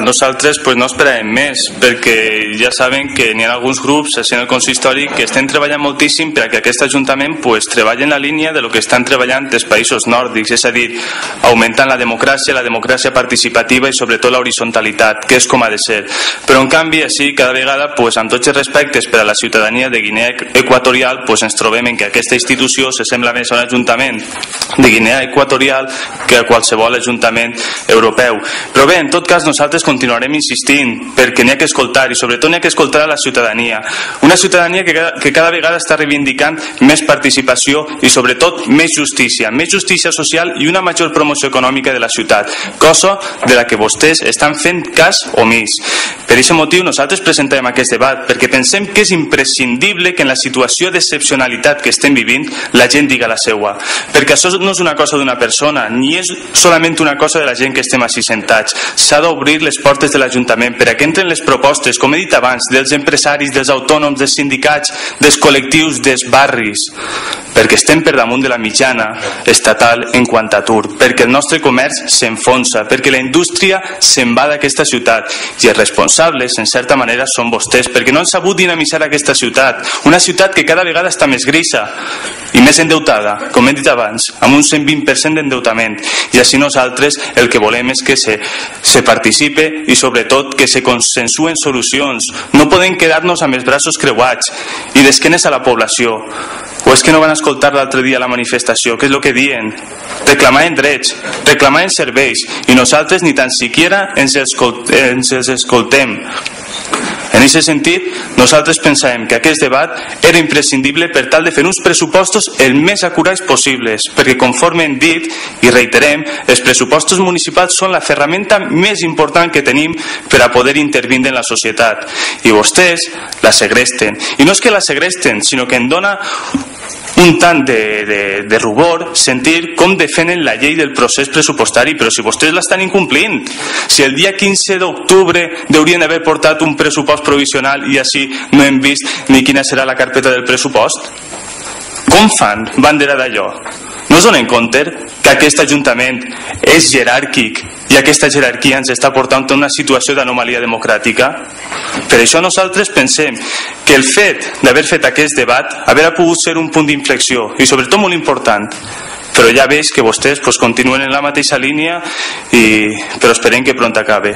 Nosaltres no esperàvem més, perquè ja saben que n'hi ha alguns grups en el consistori que estan treballant moltíssim perquè aquest Ajuntament treballi en la línia de lo que estan treballant els països nòrdics, és a dir, augmentant la democràcia participativa i sobretot l'horizontalitat, que és com ha de ser. Però en canvi, així, cada vegada, amb tots els respectes per a la ciutadania de Guinea Equatorial, ens trobem en que aquesta institució se sembla més a un Ajuntament de Guinea Equatorial que a qualsevol Ajuntament europeu. Però bé, en tot cas, nosaltres continuarem insistint perquè n'hi ha que escoltar i sobretot n'hi ha que escoltar a la ciutadania, una ciutadania que cada vegada està reivindicant més participació i sobretot més justícia social i una major promoció econòmica de la ciutat, cosa de la que vostès estan fent cas omís. Per aquest motiu nosaltres presentem aquest debat perquè pensem que és imprescindible que en la situació d'excepcionalitat que estem vivint la gent diga la seua, perquè això no és una cosa d'una persona ni és solament una cosa de la gent que estem així sentats. S'ha d'obrir les portes de l'Ajuntament per a que entren les propostes, com he dit abans, dels empresaris, dels autònoms, dels sindicats, dels col·lectius, dels barris, perquè estem per damunt de la mitjana estatal en quant a atur, perquè el nostre comerç s'enfonsa, perquè la indústria se'n va d'aquesta ciutat i els responsables, en certa manera, són vostès, perquè no han sabut dinamitzar aquesta ciutat, una ciutat que cada vegada està més grisa i més endeutada, com he dit abans, amb un 120% d'endeutament, i així nosaltres el que volem és que se participe i sobretot que se consensuen solucions. No podem quedar-nos amb els braços creuats i d'esquenes a la població. O és que no van escoltar l'altre dia la manifestació? Què és el que diuen? Reclamaven drets, reclamaven serveis i nosaltres ni tan siquiera ens els escoltem. En aquest sentit, nosaltres pensàvem que aquest debat era imprescindible per tal de fer uns pressupostos el més acurats possibles, perquè conforme hem dit i reiterem, els pressupostos municipals són la ferramenta més important que tenim per a poder intervindre en la societat. I vostès la segresten. I no és que la segresten, sinó que en dona un tant de rubor sentir com defenen la llei del procés pressupostari, però si vostès l'estan incomplint, si el dia 15 d'octubre haurien d'haver portat un pressupost provisional i així no hem vist ni quina serà la carpeta del pressupost, com fan bandera d'allò? No es donen compte que aquest Ajuntament és jeràrquic i aquesta jerarquia ens està portant a una situació d'anomalia democràtica? Per això nosaltres pensem que el fet d'haver fet aquest debat hauria pogut ser un punt d'inflexió i sobretot molt important, però ja veig que vostès continuen en la mateixa línia, però esperem que pront acabe.